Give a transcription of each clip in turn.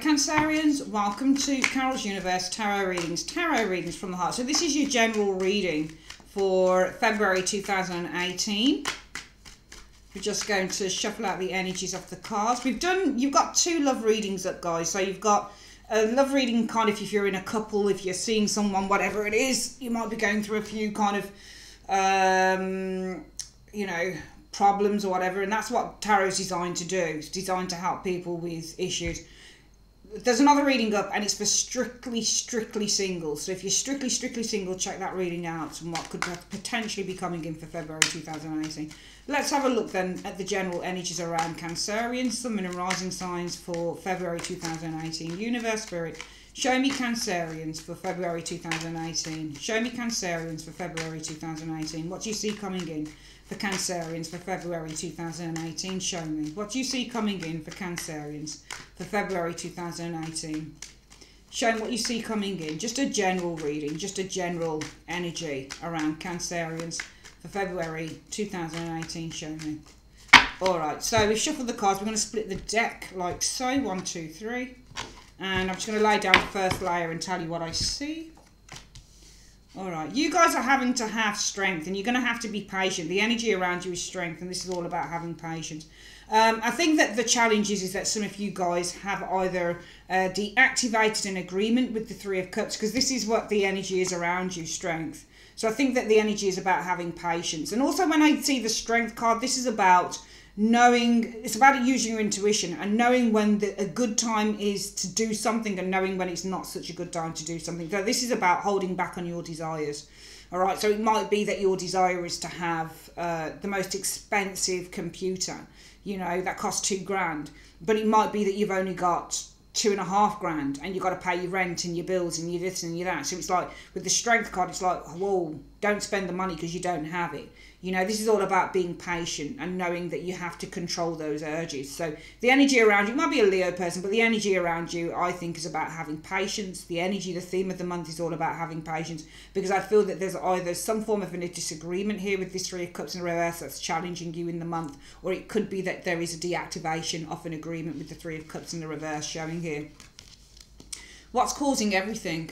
Cancerians, welcome to Carol's Universe Tarot readings from the heart. So this is your general reading for February 2018. We're just going to shuffle out the energies of the cards. You've got two love readings up, guys. So you've got a love reading kind of if you're in a couple, if you're seeing someone, whatever it is, you might be going through a few kind of, you know, problems or whatever. And that's what tarot is designed to do. It's designed to help people with issues. There's another reading up and it's for strictly singles. So if you're strictly single, check that reading out and what could potentially be coming in for February 2018. Let's have a look then at the general energies around Cancerians, Sun, Moon and Rising signs for February 2018. Universe, Spirit, show me Cancerians for February 2018. Show me Cancerians for February 2018. What do you see coming in for Cancerians for February 2018? Show me. What do you see coming in for Cancerians for February 2018? Show me what you see coming in. Just a general reading, just a general energy around Cancerians for February 2018. Show me. Alright, so we've shuffled the cards. We're going to split the deck like so. 1, 2, 3. And I'm just going to lay down the first layer and tell you what I see. Alright, you guys are having to have strength and you're going to have to be patient. The energy around you is strength and this is all about having patience. I think that the challenge is that some of you guys have either deactivated an agreement with the Three of Cups, because this is what the energy is around you, strength. So I think that the energy is about having patience. And also when I see the strength card, this is about knowing, it's about using your intuition and knowing when a good time is to do something and knowing when it's not such a good time to do something. So this is about holding back on your desires. All right, so it might be that your desire is to have the most expensive computer, you know, that costs $2,000, but it might be that you've only got $2,500 and you've got to pay your rent and your bills and your this and your that. So it's like with the strength card, it's like, whoa, don't spend the money because you don't have it. You know, this is all about being patient and knowing that you have to control those urges. So the energy around you, it might be a Leo person, but the energy around you, I think, is about having patience. The energy, the theme of the month is all about having patience, because I feel that there's either some form of a disagreement here with this Three of Cups in reverse that's challenging you in the month, or it could be that there is a deactivation of an agreement with the Three of Cups in the reverse showing here. What's causing everything?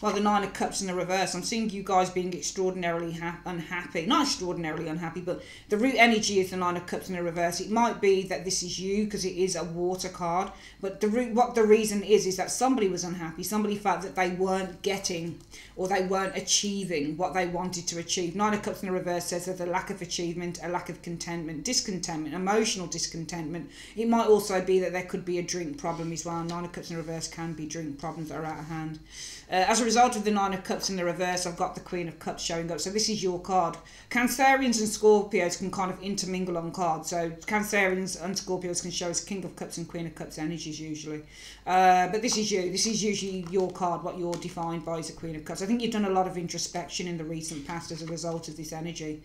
Well, the Nine of Cups in the reverse, I'm seeing you guys being extraordinarily unhappy. Not extraordinarily unhappy, but the root energy is the Nine of Cups in the reverse. It might be that this is you because it is a water card. But what the reason is that somebody was unhappy. Somebody felt that they weren't getting or they weren't achieving what they wanted to achieve. Nine of Cups in the reverse says there's a lack of achievement, a lack of contentment, discontentment, emotional discontentment. It might also be that there could be a drink problem as well. Nine of Cups in the reverse can be drink problems that are out of hand. As a result of the Nine of Cups in the reverse, I've got the Queen of Cups showing up. So this is your card. Cancerians and Scorpios can kind of intermingle on cards. So Cancerians and Scorpios can show us King of Cups and Queen of Cups energies usually. But this is you. This is usually your card, what you're defined by as a Queen of Cups. I think you've done a lot of introspection in the recent past as a result of this energy,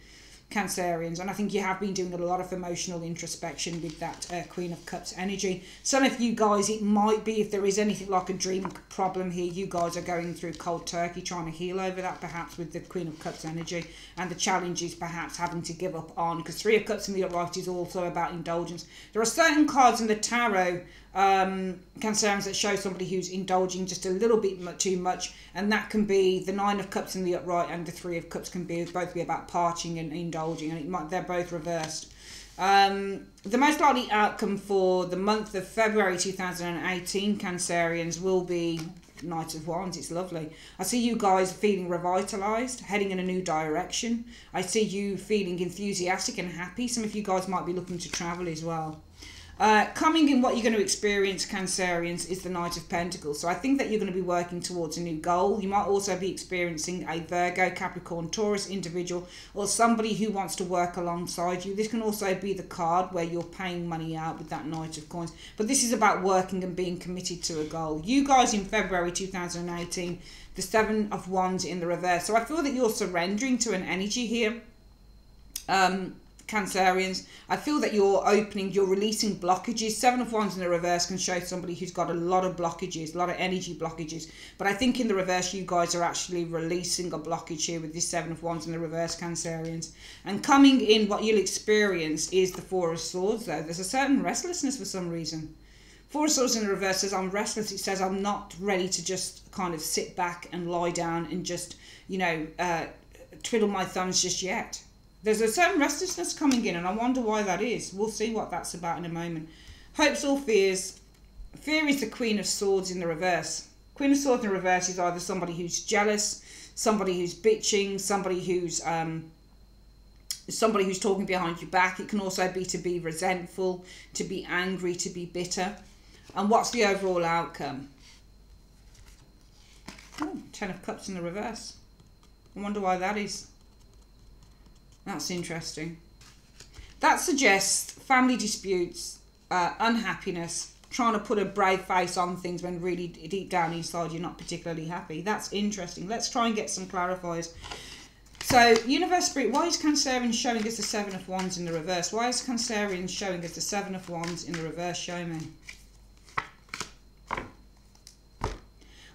Cancerians, and I think you have been doing a lot of emotional introspection with that Queen of Cups energy. Some of you guys, it might be, if there is anything like a dream problem here, you guys are going through cold turkey, trying to heal over that perhaps with the Queen of Cups energy, and the challenge is perhaps having to give up on, because Three of Cups in the upright is also about indulgence. There are certain cards in the tarot, Cancerians, that show somebody who's indulging just a little bit too much, and that can be the Nine of Cups in the upright and the Three of Cups can both be about partying and indulging, and they're both reversed. The most likely outcome for the month of February 2018, Cancerians, will be Knight of Wands. It's lovely. I see you guys feeling revitalized, heading in a new direction. I see you feeling enthusiastic and happy. Some of you guys might be looking to travel as well. Coming in, what you're going to experience, Cancerians, is the Knight of Pentacles. So I think that you're going to be working towards a new goal. You might also be experiencing a Virgo, Capricorn, Taurus individual, or somebody who wants to work alongside you. This can also be the card where you're paying money out with that Knight of Coins. But this is about working and being committed to a goal. You guys in February 2018, the Seven of Wands in the reverse. So I feel that you're surrendering to an energy here. Cancerians, I feel that you're releasing blockages. Seven of Wands in the reverse can show somebody who's got a lot of blockages, a lot of energy blockages. But I think in the reverse, you guys are actually releasing a blockage here with this Seven of Wands in the reverse, Cancerians. And coming in, what you'll experience is the Four of Swords, though. There's a certain restlessness for some reason. Four of Swords in the reverse says I'm restless. It says I'm not ready to just kind of sit back and lie down and just, you know, twiddle my thumbs just yet. There's a certain restlessness coming in, and I wonder why that is. We'll see what that's about in a moment. Hopes or fears. Fear is the Queen of Swords in the reverse. Queen of Swords in the reverse is either somebody who's jealous, somebody who's bitching, somebody who's talking behind your back. It can also be to be resentful, to be angry, to be bitter. And what's the overall outcome? Oh, 10 of Cups in the reverse. I wonder why that is. That's interesting. That suggests family disputes, unhappiness, trying to put a brave face on things when really deep down inside you're not particularly happy. That's interesting. Let's try and get some clarifiers. So, Universe Spirit, why is Cancerian showing us the Seven of Wands in the reverse? Why is Cancerian showing us the Seven of Wands in the reverse? Show me.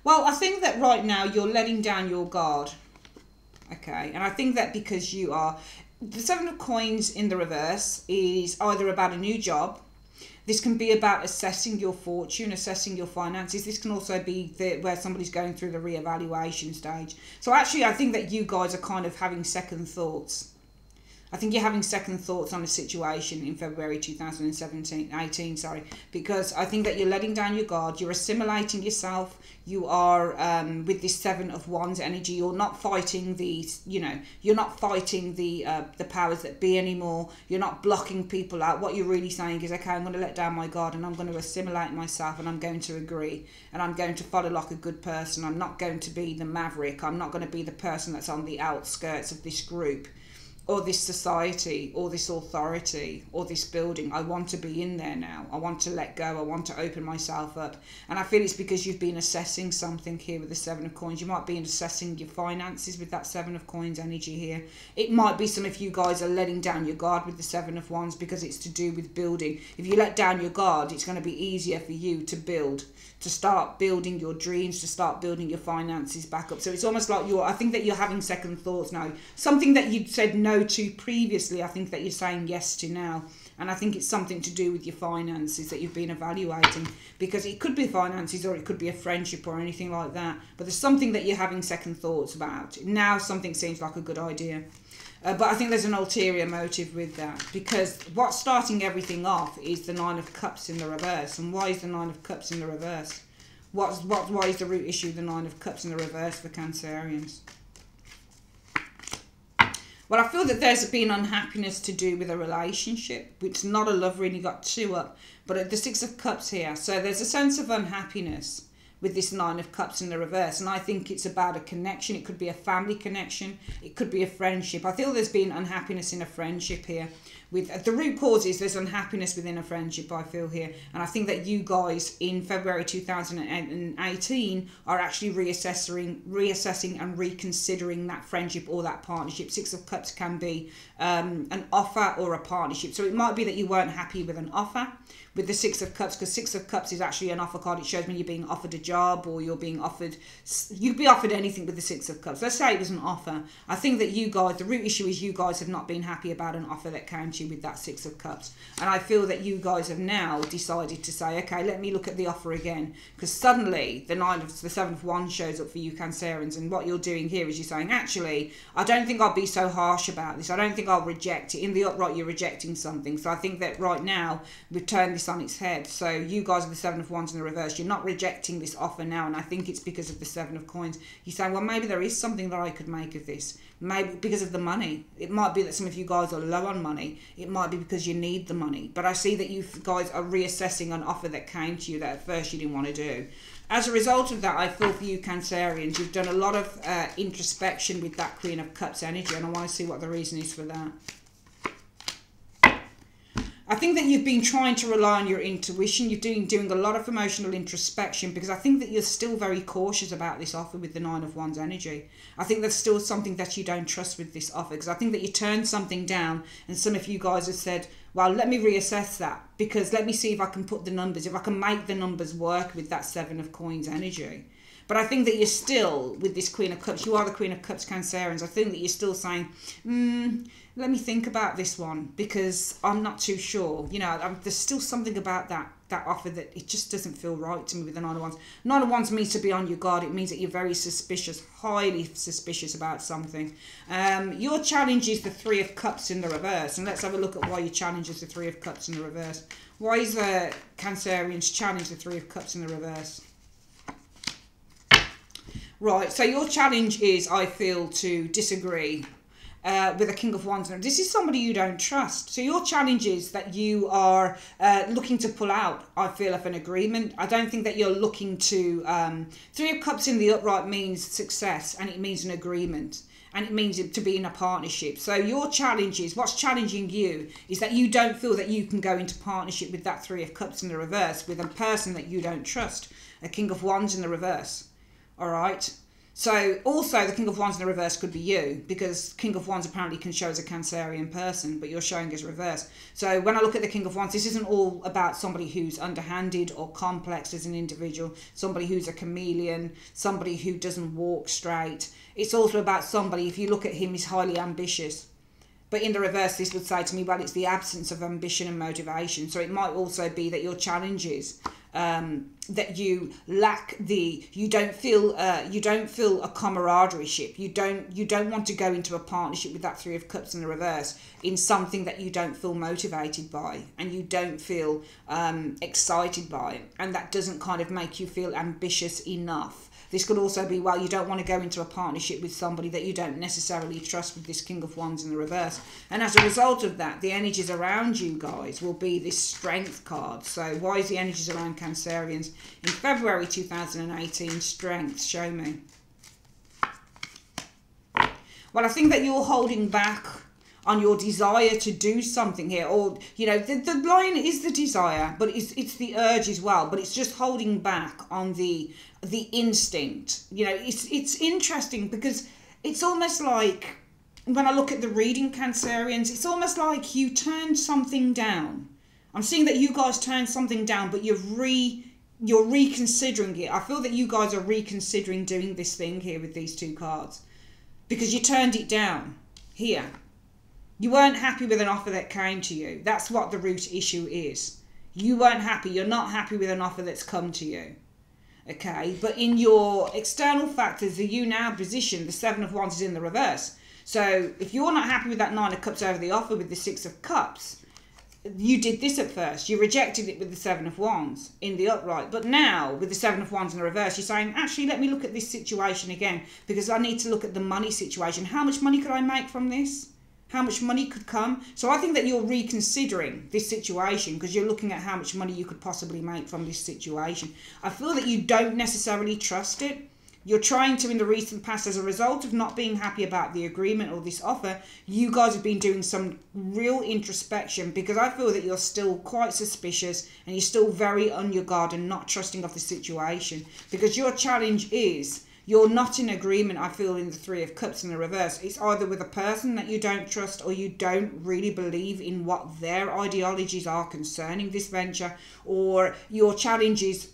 Well, I think that right now you're letting down your guard. Okay, and I think that because you are... The Seven of Coins in the reverse is either about a new job. This can be about assessing your fortune, assessing your finances. This can also be where somebody's going through the reevaluation stage. So actually, I think that you guys are kind of having second thoughts. I think you're having second thoughts on the situation in February 2018, sorry, because I think that you're letting down your guard, you're assimilating yourself, you are, with this Seven of Wands energy, you're not fighting the, you know, you're not fighting the powers that be anymore, you're not blocking people out. What you're really saying is, okay, I'm going to let down my guard and I'm going to assimilate myself and I'm going to agree and I'm going to follow like a good person. I'm not going to be the maverick, I'm not going to be the person that's on the outskirts of this group, or this society, or this authority, or this building. I want to be in there now. I want to let go. I want to open myself up. And I feel it's because you've been assessing something here with the Seven of Coins. You might be assessing your finances with that Seven of Coins energy here. It might be some of you guys are letting down your guard with the Seven of Wands because it's to do with building. If you let down your guard, it's going to be easier for you to build, to start building your dreams, to start building your finances back up. So it's almost like I think that you're having second thoughts now. Something that you'd said no to previously, I think that you're saying yes to now. And I think it's something to do with your finances that you've been evaluating, because it could be finances or it could be a friendship or anything like that. But there's something that you're having second thoughts about. Now something seems like a good idea. But I think there's an ulterior motive with that, because what's starting everything off is the Nine of Cups in the reverse. And why is the Nine of Cups in the reverse? Why is the root issue the Nine of Cups in the reverse for Cancerians? Well, I feel that there's been unhappiness to do with a relationship. It's not a love reading, got two up, but the Six of Cups here. So there's a sense of unhappiness with this Nine of Cups in the reverse. And I think it's about a connection. It could be a family connection. It could be a friendship. I feel there's been unhappiness in a friendship here. With the root cause is there's unhappiness within a friendship, I feel here. And I think that you guys in February 2018 are actually reassessing and reconsidering that friendship or that partnership. Six of Cups can be an offer or a partnership. So it might be that you weren't happy with an offer with the Six of Cups, because Six of Cups is actually an offer card. It shows me you're being offered a job, or you're being offered, you'd be offered anything with the Six of Cups. Let's say it was an offer. I think that you guys, the root issue is you guys have not been happy about an offer that came to you with that Six of Cups. And I feel that you guys have now decided to say, okay, let me look at the offer again, because suddenly the Seven of Wands shows up for you Cancerians, and what you're doing here is you're saying, actually, I don't think I'll be so harsh about this. I don't think I'll reject it. In the upright, you're rejecting something. So I think that right now we've turned this on its head. So you guys are the Seven of Wands in the reverse. You're not rejecting this offer now, and I think it's because of the Seven of Coins. You say, well, maybe there is something that I could make of this. Maybe because of the money. It might be that some of you guys are low on money. It might be because you need the money. But I see that you guys are reassessing an offer that came to you that at first you didn't want to do. As a result of that, I feel for you Cancerians, you've done a lot of introspection with that Queen of Cups energy, and I want to see what the reason is for that. I think that you've been trying to rely on your intuition. You're doing a lot of emotional introspection, because I think that you're still very cautious about this offer with the Nine of Wands energy. I think there's still something that you don't trust with this offer, because I think that you turned something down, and some of you guys have said, well, let me reassess that, because let me see if I can put the numbers, if I can make the numbers work with that Seven of Coins energy. But I think that you're still, with this Queen of Cups, you are the Queen of Cups Cancerians, I think that you're still saying, let me think about this one, because I'm not too sure. You know, there's still something about that that offer that it just doesn't feel right to me with the Nine of Wands. Nine of Wands means to be on your guard. It means that you're very suspicious, highly suspicious about something. Your challenge is the Three of Cups in the reverse. And let's have a look at why your challenge is the Three of Cups in the reverse. Why is the Cancerians challenge the Three of Cups in the reverse? Right, so your challenge is, I feel, to disagree with a King of Wands. This is somebody you don't trust. So your challenge is that you are looking to pull out, I feel, of an agreement. I don't think that you're looking to... Three of Cups in the upright means success, and it means an agreement. And it means to be in a partnership. So your challenge is, what's challenging you is that you don't feel that you can go into partnership with that Three of Cups in the reverse with a person that you don't trust. A King of Wands in the reverse. All right. So also the King of Wands in the reverse could be you, because King of Wands apparently can show as a Cancerian person, but you're showing as reverse. So when I look at the King of Wands, this isn't all about somebody who's underhanded or complex as an individual, somebody who's a chameleon, somebody who doesn't walk straight. It's also about somebody, if you look at him, he's highly ambitious. But in the reverse, this would say to me, well, it's the absence of ambition and motivation. So it might also be that your challenge is that you lack you don't feel a camaraderie ship. You don't want to go into a partnership with that Three of Cups in the reverse in something that you don't feel motivated by and you don't feel excited by, and that doesn't kind of make you feel ambitious enough. This could also be, well, you don't want to go into a partnership with somebody that you don't necessarily trust with this King of Wands in the reverse. And as a result of that, the energies around you guys will be this Strength card. So why is the energies around Cancerians in February 2018 Strength? Show me. Well, I think that you're holding back on your desire to do something here, or you know, the line is the desire, but it's the urge as well, but it's just holding back on the instinct. You know, it's interesting because it's almost like when I look at the reading, Cancerians, it's almost like you turned something down. I'm seeing that you guys turned something down, but you're reconsidering it. I feel that you guys are reconsidering doing this thing here with these two cards because you turned it down here. You weren't happy with an offer that came to you. That's what the root issue is. You weren't happy. You're not happy with an offer that's come to you. Okay, but in your external factors, the you now position, the Seven of Wands is in the reverse. So if you're not happy with that Nine of Cups over the offer with the Six of Cups, you did this at first. You rejected it with the Seven of Wands in the upright. But now, with the Seven of Wands in the reverse, you're saying, actually, let me look at this situation again because I need to look at the money situation. How much money could I make from this? How much money could come? So I think that you're reconsidering this situation because you're looking at how much money you could possibly make from this situation. I feel that you don't necessarily trust it. You're trying to, in the recent past, as a result of not being happy about the agreement or this offer, you guys have been doing some real introspection because I feel that you're still quite suspicious and you're still very on your guard and not trusting of the situation because your challenge is you're not in agreement, I feel, in the Three of Cups in the reverse. It's either with a person that you don't trust or you don't really believe in what their ideologies are concerning this venture, or your challenge is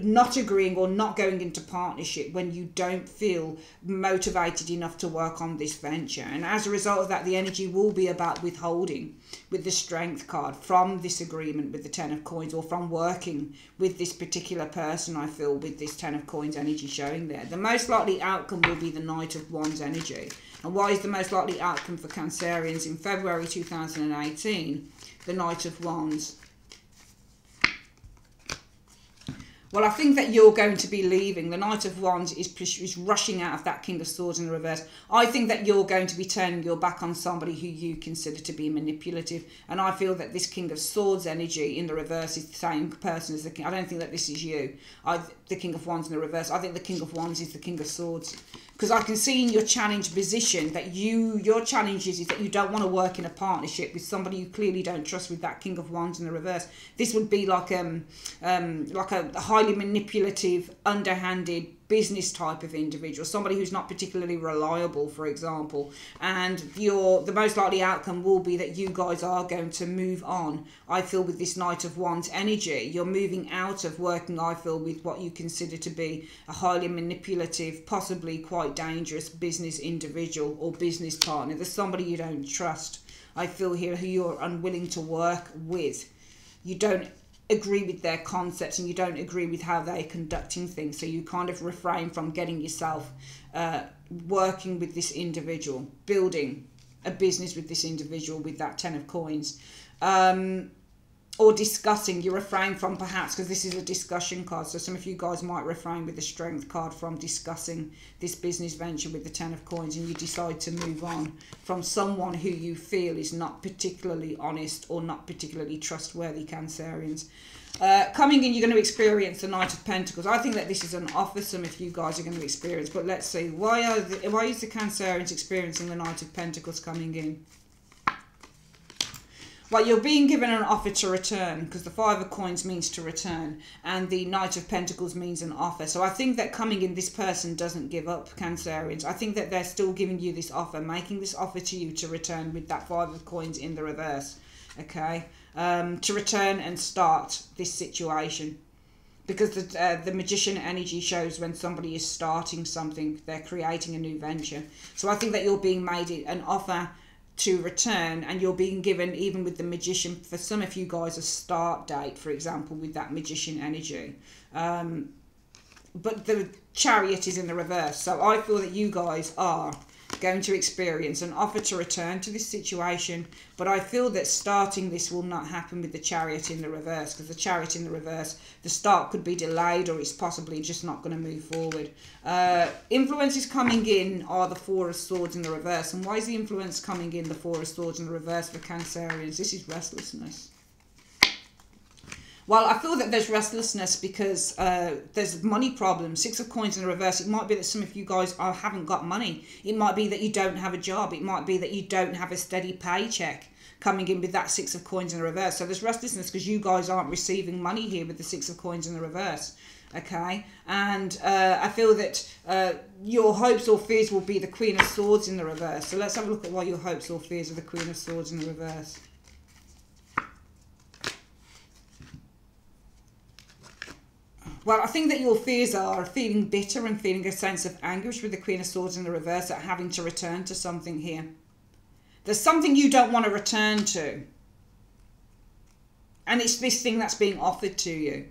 not agreeing or not going into partnership when you don't feel motivated enough to work on this venture. And as a result of that, the energy will be about withholding with the Strength card from this agreement with the Ten of Coins, or from working with this particular person, I feel, with this Ten of Coins energy showing there. The most likely outcome will be the Knight of Wands energy. And why is the most likely outcome for Cancerians in February 2018 the Knight of Wands? Well, I think that you're going to be leaving. The Knight of Wands is rushing out of that King of Swords in the reverse. I think that you're going to be turning your back on somebody who you consider to be manipulative. And I feel that this King of Swords energy in the reverse is the same person as the King. I don't think that this is you, the King of Wands in the reverse. I think the King of Wands is the King of Swords. Because I can see in your challenge position that your challenge is that you don't want to work in a partnership with somebody you clearly don't trust with that King of Wands in the reverse. This would be like a highly manipulative, underhanded business type of individual, somebody who's not particularly reliable, for example. And the most likely outcome will be that you guys are going to move on, I feel, with this Knight of Wands energy. You're moving out of working, I feel, with what you consider to be a highly manipulative, possibly quite dangerous business individual or business partner. There's somebody you don't trust, I feel here, who you're unwilling to work with. You don't agree with their concepts and you don't agree with how they're conducting things. So you kind of refrain from getting yourself working with this individual, building a business with this individual with that 10 of coins. Or discussing, you refrain from perhaps, because this is a discussion card, so some of you guys might refrain with the strength card from discussing this business venture with the 10 of coins, and you decide to move on from someone who you feel is not particularly honest or not particularly trustworthy, Cancerians. Coming in, you're going to experience the Knight of Pentacles. I think that this is an offer some of you guys are going to experience, but let's see. Why is the Cancerians experiencing the Knight of Pentacles coming in? Well, you're being given an offer to return, because the 5 of coins means to return and the Knight of Pentacles means an offer. So I think that coming in, this person doesn't give up, Cancerians. I think that they're still giving you this offer, making this offer to you to return with that 5 of coins in the reverse. Okay, to return and start this situation. Because the Magician energy shows when somebody is starting something, they're creating a new venture. So I think that you're being made an offer to return, and you're being given, even with the Magician, for some of you guys, a start date, for example, with that Magician energy. But the Chariot is in the reverse, so I feel that you guys are going to experience an offer to return to this situation, but I feel that starting this will not happen with the Chariot in the reverse, because the Chariot in the reverse, the start could be delayed, or it's possibly just not going to move forward. Influences coming in are the 4 of Swords in the reverse. And why is the influence coming in the 4 of Swords in the reverse for Cancerians? This is restlessness. Well, I feel that there's restlessness because there's money problems. 6 of coins in the reverse. It might be that some of you guys haven't got money. It might be that you don't have a job. It might be that you don't have a steady paycheck coming in with that 6 of coins in the reverse. So there's restlessness because you guys aren't receiving money here with the 6 of coins in the reverse. Okay, and I feel that your hopes or fears will be the Queen of Swords in the reverse. So let's have a look at what your hopes or fears are the Queen of Swords in the reverse. Well, I think that your fears are feeling bitter and feeling a sense of anguish with the Queen of Swords in the reverse at having to return to something here. There's something you don't want to return to. And it's this thing that's being offered to you.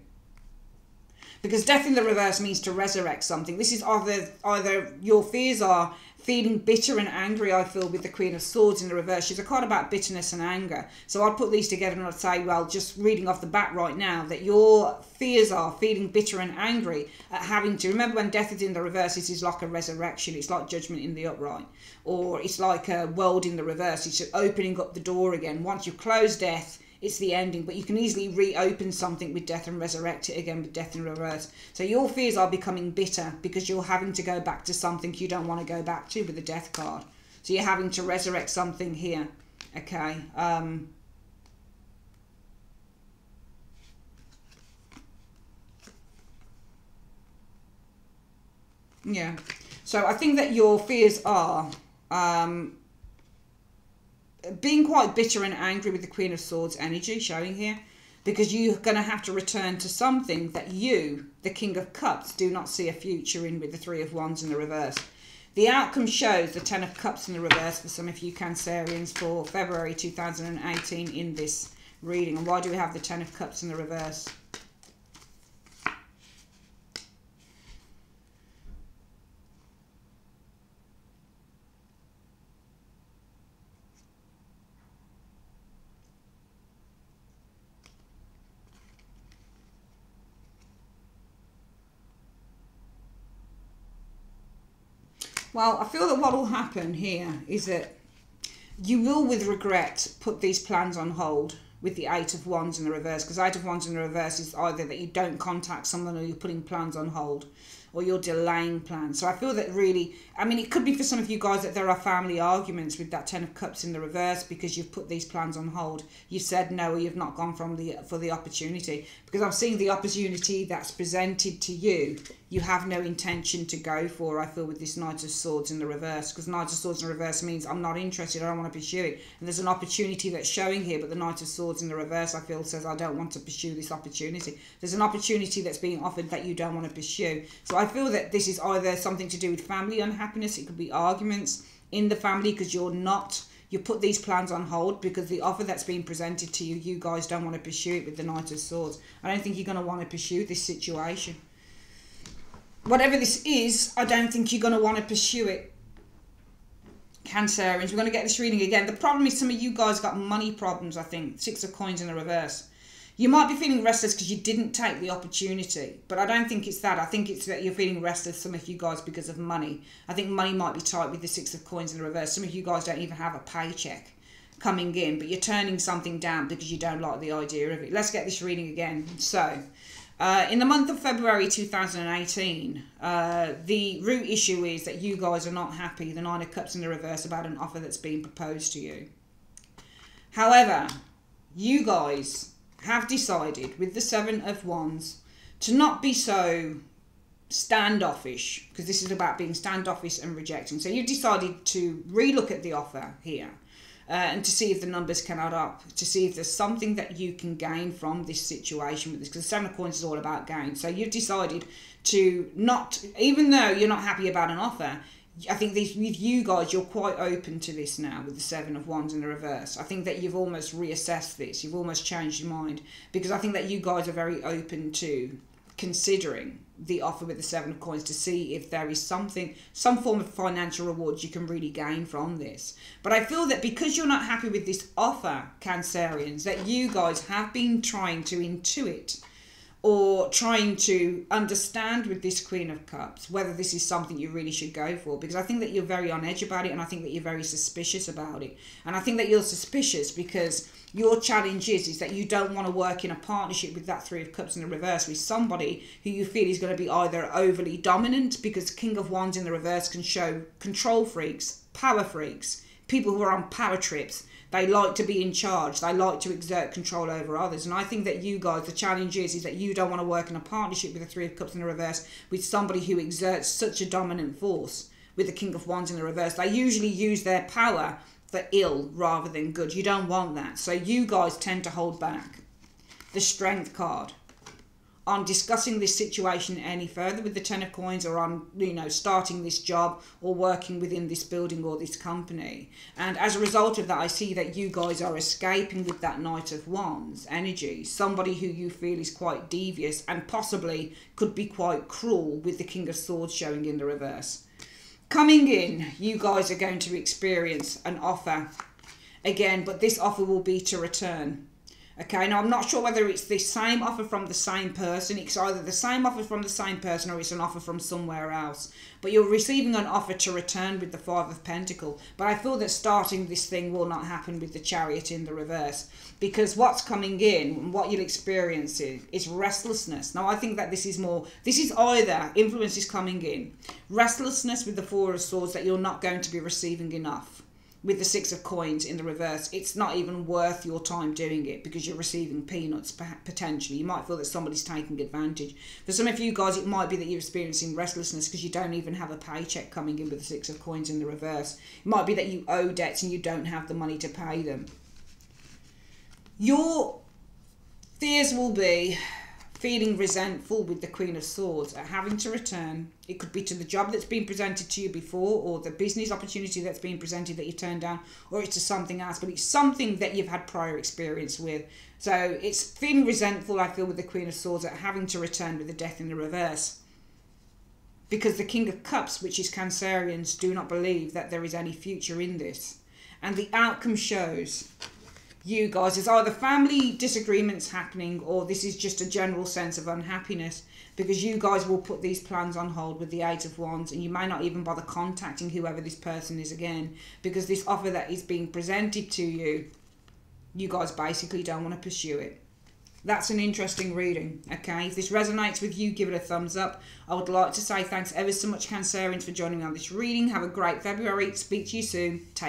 Because death in the reverse means to resurrect something. This is either your fears are feeling bitter and angry, I feel, with the Queen of Swords in the reverse. She's a card about bitterness and anger. So I'd put these together and I'd say, well, just reading off the bat right now, that your fears are feeling bitter and angry at having to... Remember, when death is in the reverse, it is like a resurrection. It's like judgment in the upright. Or it's like a world in the reverse. It's opening up the door again. Once you close death, it's the ending, but you can easily reopen something with death and resurrect it again with death in reverse. So your fears are becoming bitter because you're having to go back to something you don't want to go back to with the death card. So you're having to resurrect something here. Okay. Yeah. So I think that your fears are... being quite bitter and angry with the Queen of Swords energy showing here, because you're going to have to return to something that you, the King of Cups, do not see a future in with the 3 of Wands in the reverse. The outcome shows the 10 of Cups in the reverse for some of you Cancerians for February 2018 in this reading. And why do we have the 10 of Cups in the reverse? Well, I feel that what will happen here is that you will, with regret, put these plans on hold with the 8 of Wands in the reverse. Because 8 of Wands in the reverse is either that you don't contact someone, or you're putting plans on hold, or you're delaying plans. So I feel that really, I mean, it could be for some of you guys that there are family arguments with that 10 of Cups in the reverse because you've put these plans on hold. You've said no, or you've not gone for the opportunity. Because I'm seeing the opportunity that's presented to you, you have no intention to go for, I feel, with this Knight of Swords in the reverse. Because Knight of Swords in the reverse means I'm not interested, I don't want to pursue it. And there's an opportunity that's showing here, but the Knight of Swords in the reverse, I feel, says I don't want to pursue this opportunity. There's an opportunity that's being offered that you don't want to pursue. So I feel that this is either something to do with family unhappiness, it could be arguments in the family because you're not You put these plans on hold because the offer that's being presented to you, you guys don't want to pursue it with the Knight of Swords. I don't think you're going to want to pursue this situation. Whatever this is, I don't think you're going to want to pursue it. Cancerians, we're going to get this reading again. The problem is some of you guys got money problems, I think. Six of Coins in the reverse. You might be feeling restless because you didn't take the opportunity, but I don't think it's that. I think it's that you're feeling restless, some of you guys, because of money. I think money might be tight with the Six of Coins in the reverse. Some of you guys don't even have a paycheck coming in, but you're turning something down because you don't like the idea of it. Let's get this reading again. So, in the month of February 2018, the root issue is that you guys are not happy, the Nine of Cups in the reverse, about an offer that's being proposed to you. However, you guys have decided with the Seven of Wands to not be so standoffish, because this is about being standoffish and rejecting. So you've decided to relook at the offer here and to see if the numbers can add up, to see if there's something that you can gain from this situation with this, because the Seven of Coins is all about gain. So you've decided to not, even though you're not happy about an offer, I think with you guys, you're quite open to this now with the Seven of Wands in the reverse. I think that you've almost reassessed this. You've almost changed your mind, because I think that you guys are very open to considering the offer with the Seven of Coins to see if there is something, some form of financial rewards you can really gain from this. But I feel that because you're not happy with this offer, Cancerians, that you guys have been trying to intuit or trying to understand with this Queen of Cups whether this is something you really should go for, because I think that you're very on edge about it, and I think that you're very suspicious about it. And I think that you're suspicious because your challenge is that you don't want to work in a partnership with that Three of Cups in the reverse with somebody who you feel is going to be either overly dominant, because King of Wands in the reverse can show control freaks, power freaks, people who are on power trips. They like to be in charge. They like to exert control over others. And I think that you guys, the challenge is that you don't want to work in a partnership with the Three of Cups in the reverse with somebody who exerts such a dominant force with the King of Wands in the reverse. They usually use their power for ill rather than good. You don't want that. So you guys tend to hold back. The Strength card. On discussing this situation any further with the Ten of Coins, or on, you know, starting this job or working within this building or this company. And as a result of that, I see that you guys are escaping with that Knight of Wands energy. Somebody who you feel is quite devious and possibly could be quite cruel, with the King of Swords showing in the reverse. Coming in, you guys are going to experience an offer again, but this offer will be to return. Okay, now I'm not sure whether it's the same offer from the same person. It's either the same offer from the same person or it's an offer from somewhere else. But you're receiving an offer to return with the Five of Pentacles. But I feel that starting this thing will not happen with the Chariot in the reverse. Because what's coming in and what you'll experience is restlessness. Now I think that this is either influence is coming in. Restlessness with the Four of Swords, that you're not going to be receiving enough. With the Six of Coins in the reverse, it's not even worth your time doing it because you're receiving peanuts, potentially. You might feel that somebody's taking advantage. For some of you guys, it might be that you're experiencing restlessness because you don't even have a paycheck coming in with the Six of Coins in the reverse. It might be that you owe debts and you don't have the money to pay them. Your fears will be feeling resentful with the Queen of Swords at having to return. It could be to the job that's been presented to you before, or the business opportunity that's been presented that you turned down, or it's to something else, but it's something that you've had prior experience with. So it's feeling resentful, I feel, with the Queen of Swords at having to return with the Death in the reverse. Because the King of Cups, which is Cancerians, do not believe that there is any future in this. And the outcome shows you guys, there's either family disagreements happening, or this is just a general sense of unhappiness, because you guys will put these plans on hold with the Eight of Wands, and you may not even bother contacting whoever this person is again, because this offer that is being presented to you, you guys basically don't want to pursue it. That's an interesting reading, okay? If this resonates with you, give it a thumbs up. I would like to say thanks ever so much, Cancerians, for joining me on this reading. Have a great February. Speak to you soon. Take care.